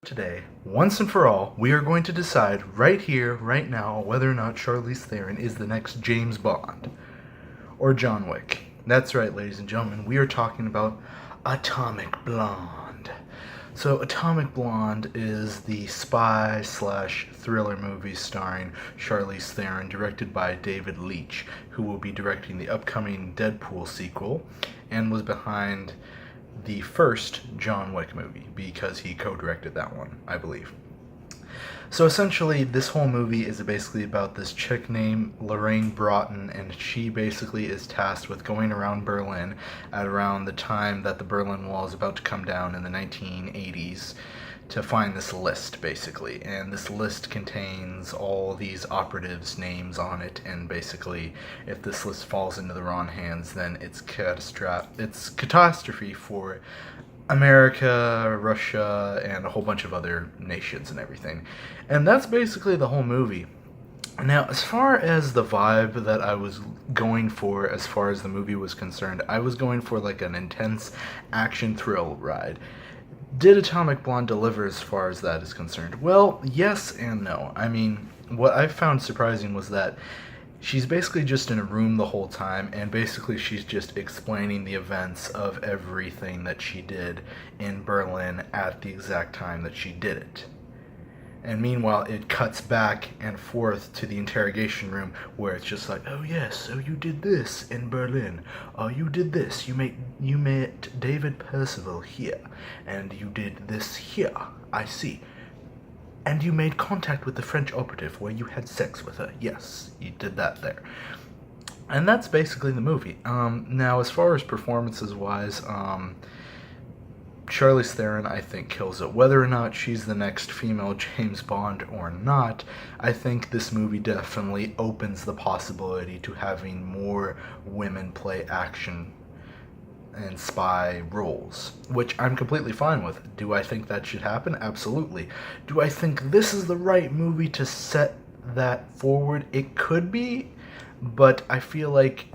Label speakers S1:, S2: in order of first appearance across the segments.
S1: Today, once and for all, we are going to decide right here, right now, whether or not Charlize Theron is the next James Bond or John Wick. That's right, ladies and gentlemen, we are talking about Atomic Blonde. So, Atomic Blonde is the spy slash thriller movie starring Charlize Theron, directed by David Leitch, who will be directing the upcoming Deadpool sequel and was behind the first John Wick movie because he co-directed that one, I believe. So essentially, this whole movie is basically about this chick named Lorraine Broughton, and she basically is tasked with going around Berlin at around the time that the Berlin Wall is about to come down in the 1980s to find this list, basically. And this list contains all these operatives' names on it, and basically, if this list falls into the wrong hands, then it's catastrophe for America, Russia, and a whole bunch of other nations and everything. And that's basically the whole movie. Now, as far as the vibe that I was going for as far as the movie was concerned, I was going for like an intense action thrill ride. Did Atomic Blonde deliver as far as that is concerned? Well, yes and no. I mean, what I found surprising was that she's basically just in a room the whole time, and basically she's just explaining the events of everything that she did in Berlin at the exact time that she did it. And meanwhile, it cuts back and forth to the interrogation room where it's just like, oh yes, so you did this in Berlin. Oh, you did this. You met David Percival here, and you did this here. I see. And you made contact with the French operative where you had sex with her. Yes, you did that there. And that's basically the movie. Now, as far as performances-wise, Charlize Theron, I think, kills it. Whether or not she's the next female James Bond or not, I think this movie definitely opens the possibility to having more women play action and spy roles, which I'm completely fine with. Do I think that should happen? Absolutely. Do I think this is the right movie to set that forward? It could be, but I feel like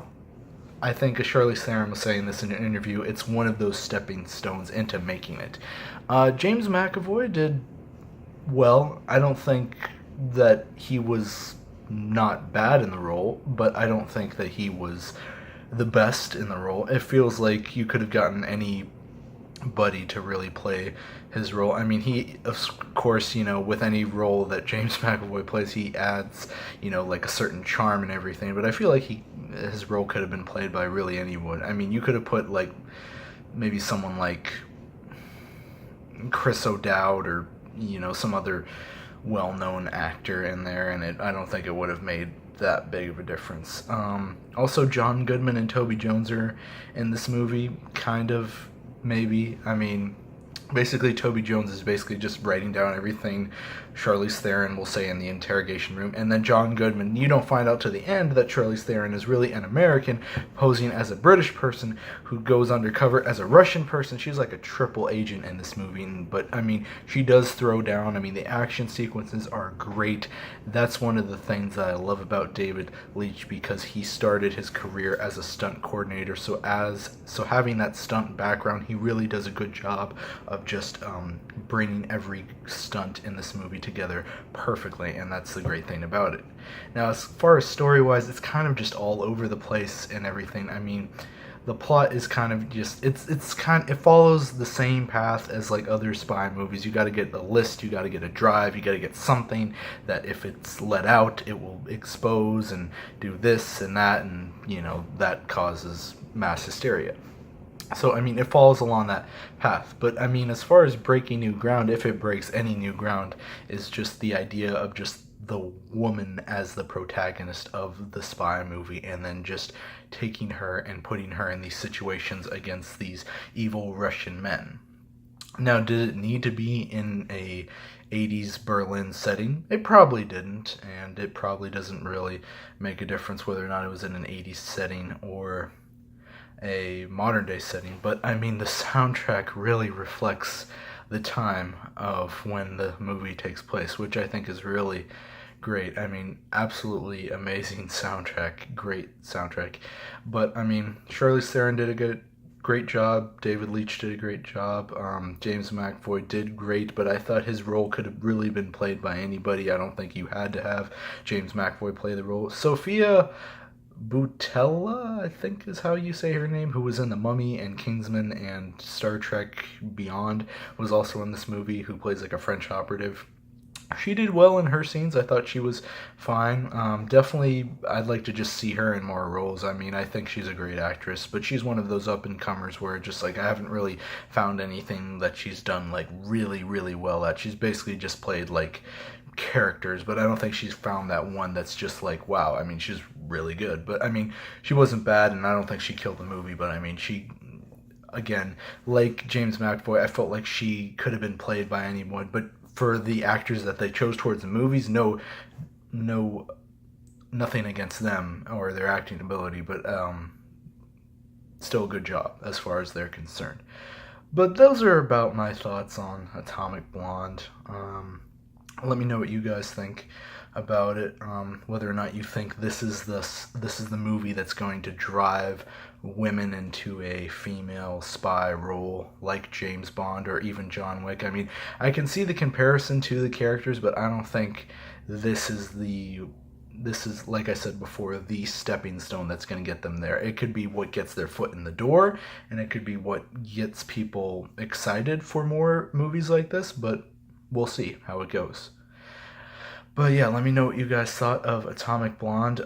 S1: I think as Charlize Theron was saying this in an interview, it's one of those stepping stones into making it. James McAvoy did well. I don't think that he was not bad in the role, but I don't think that he was the best in the role. It feels like you could have gotten anybody to really play his role. I mean, he, of course, with any role that James McAvoy plays, he adds, like a certain charm and everything, but I feel like his role could have been played by really anyone. I mean, you could have put, like, maybe someone like Chris O'Dowd or, some other well-known actor in there, and I don't think it would have made that big of a difference. Also, John Goodman and Toby Jones are in this movie, kind of, maybe. I mean, basically, Toby Jones is basically just writing down everything Charlize Theron will say in the interrogation room, and then John Goodman, you don't find out to the end that Charlize Theron is really an American posing as a British person who goes undercover as a Russian person. She's like a triple agent in this movie, but I mean, she does throw down. I mean, the action sequences are great. That's one of the things that I love about David Leitch, because he started his career as a stunt coordinator, so having that stunt background, he really does a good job of just bringing every stunt in this movie together perfectly, and that's the great thing about it. Now, as far as story-wise, it's kind of just all over the place and everything. I mean, the plot is kind of just, it follows the same path as like other spy movies. You got to get a list, you got to get a drive, you got to get something that if it's let out, it will expose and do this and that, and that causes mass hysteria. So, I mean, it follows along that path. But, I mean, as far as breaking new ground, if it breaks any new ground, is just the idea of just the woman as the protagonist of the spy movie, and then just taking her and putting her in these situations against these evil Russian men. Now, did it need to be in a 80s Berlin setting? It probably didn't, and it probably doesn't really make a difference whether or not it was in an 80s setting or a modern day setting, but I mean, the soundtrack really reflects the time of when the movie takes place, which I think is really great. I mean, absolutely amazing soundtrack, great soundtrack. But I mean, Charlize Theron did a great job. David Leitch did a great job. James McAvoy did great, but I thought his role could have really been played by anybody. I don't think you had to have James McAvoy play the role. Sophia Boutella, I think is how you say her name, who was in The Mummy and Kingsman and Star Trek Beyond, was also in this movie, who plays like a French operative. She did well in her scenes. I thought she was fine. Definitely, I'd like to just see her in more roles. I mean, I think she's a great actress, but she's one of those up and comers where just like I haven't really found anything that she's done like really, really well at. She's basically just played like characters, but I don't think she's found that one that's just like wow. I mean, she's really good, but I mean, she wasn't bad, and I don't think she killed the movie. But I mean, she again, like James McAvoy, I felt like she could have been played by anyone, but for the actors that they chose towards the movies, no, nothing against them or their acting ability, but still a good job as far as they're concerned. But those are about my thoughts on Atomic Blonde. Let me know what you guys think about it. Whether or not you think this is the movie that's going to drive women into a female spy role like James Bond or even John Wick. I mean, I can see the comparison to the characters, but I don't think this is like I said before, the stepping stone that's going to get them there. It could be what gets their foot in the door, and it could be what gets people excited for more movies like this, but we'll see how it goes. But yeah, let me know what you guys thought of Atomic Blonde.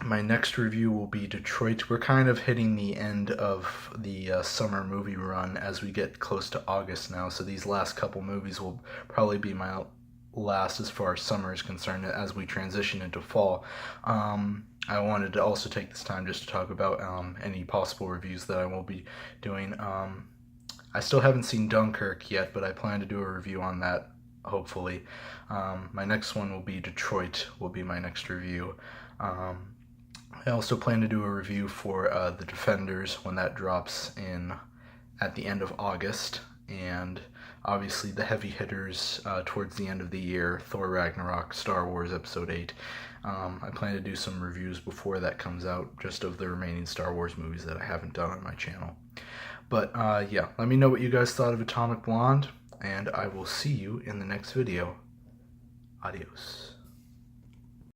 S1: My next review will be Detroit. We're kind of hitting the end of the summer movie run as we get close to August now, so these last couple movies will probably be my last as far as summer is concerned as we transition into fall. I wanted to also take this time just to talk about any possible reviews that I will be doing. I still haven't seen Dunkirk yet, but I plan to do a review on that, hopefully. My next one will be Detroit, will be my next review. I also plan to do a review for The Defenders when that drops in at the end of August, and obviously the heavy hitters towards the end of the year, Thor Ragnarok, Star Wars Episode 8. I plan to do some reviews before that comes out, just of the remaining Star Wars movies that I haven't done on my channel. But yeah, let me know what you guys thought of Atomic Blonde, and I will see you in the next video. Adios.